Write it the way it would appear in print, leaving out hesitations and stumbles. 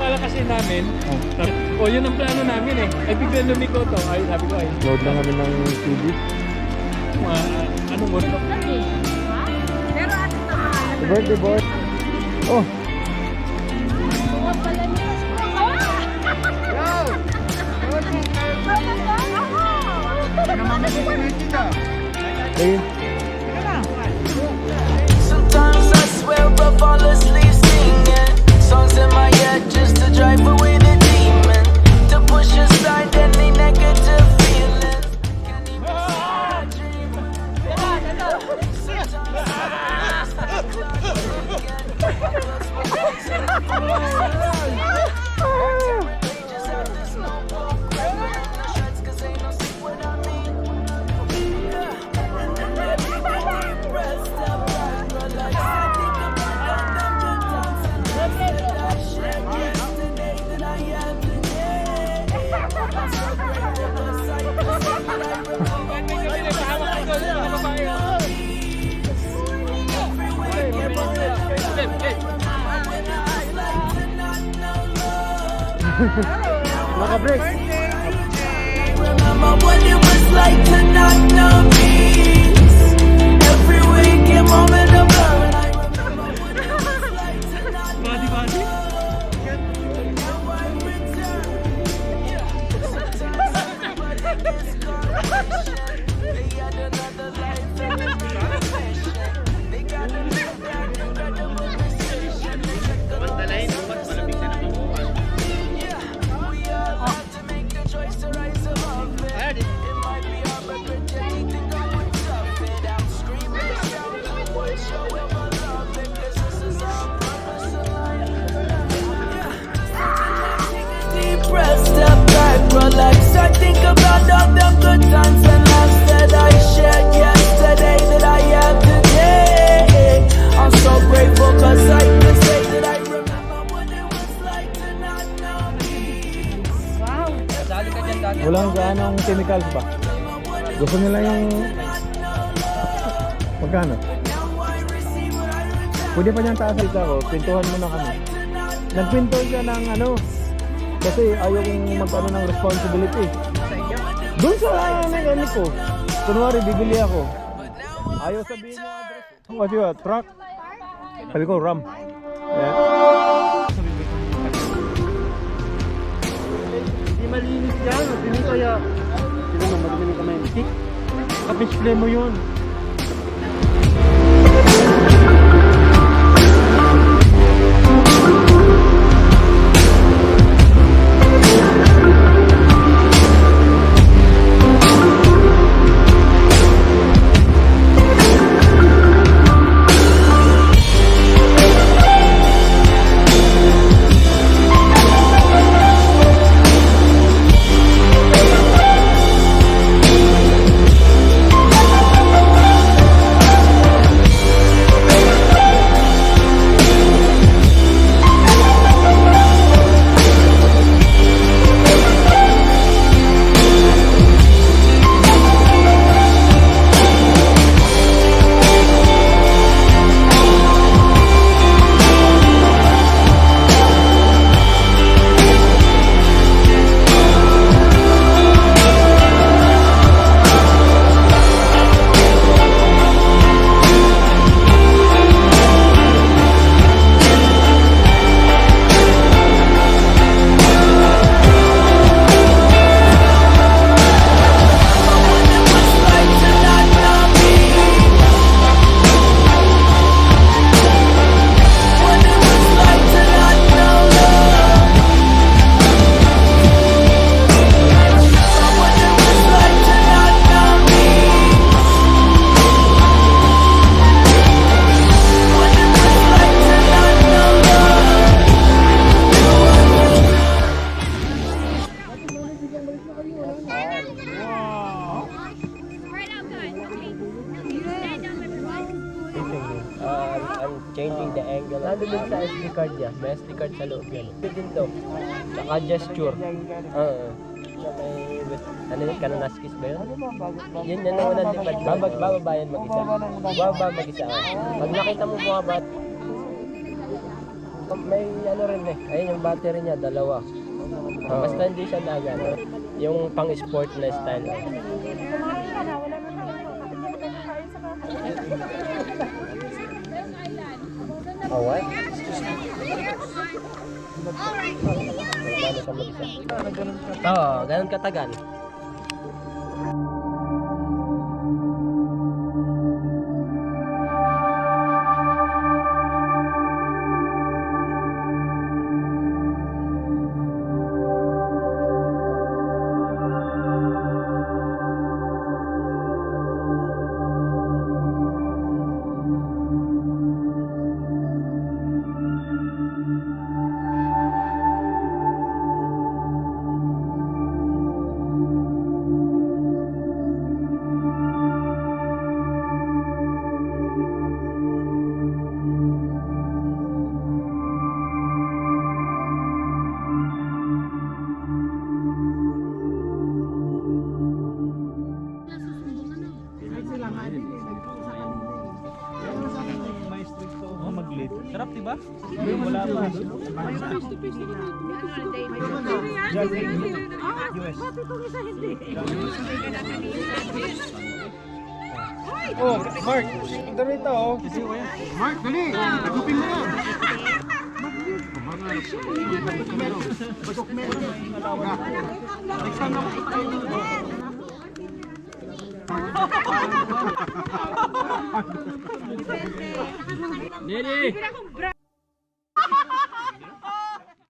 akala kasi namin, yun ang plano namin eh. Ay biglang lumiko to. Ay, sabi ko ay. Load lang kami ng TV. Anong mood? Pero ano na? Happy birthday, boy. Oh. Hey. Sometimes I swear I fall asleep singing songs in my head just to drive away the demon, to push aside any negative feelings. Can't even see my dream. Naka-break. Remember what it was like to not know peace. Every waking moment of love. I remember what it was like to not know peace. Now I return. Sometimes everybody gets caught. They had another life and another mission. They got to live that incredible decision. They took a long choice to rise above it. It might be hard, but grit your teeth and go and tough it out. Screaming and shouting, no one show ever love it. 'Cause this is our purpose in life. Deep breath, step back, relax. I think about all the good times and laughs that I shared yesterday, that I have today. I'm so grateful 'cause I can say that I remember what it was like to not know peace. Walang gaanong chemicals pa. Gusto nila yung magkano? Pwede pa niyang taas dito ako. Pintuhan muna kami. Nagpinto siya ng ano. Kasi ayaw kong mag-ano ng responsibility. Doon sa ano ko. Kunwari bibili ako. Ayaw sabihin yung address. Kasi truck. Sabi ko ram. Yeah. Malinis yan, hindi kaya sino mo madumi ng kamay tik kapisplay mo yun. Changing the angle. Nandun din sa SD card niya. May SD card sa loob yan. Ito din to. Saka gesture. Ano yun? Kananaskis ba yun? Yun yan ang unang lipad. Bababa yan mag-isa. Bababa mag-isa. Pag nakita mo mga bat, may ano rin eh. Ayun yung battery niya, dalawa. Basta hindi siya dagan. Yung pang-sport na style. Oh, what? Oo, ganun katagal. Sarap, diba? Wala pa. US. Oh, Mark. Ito rito, oh. Mark, dali! Agupin mo na! Batok meron. Next time na ako tayo. Nene!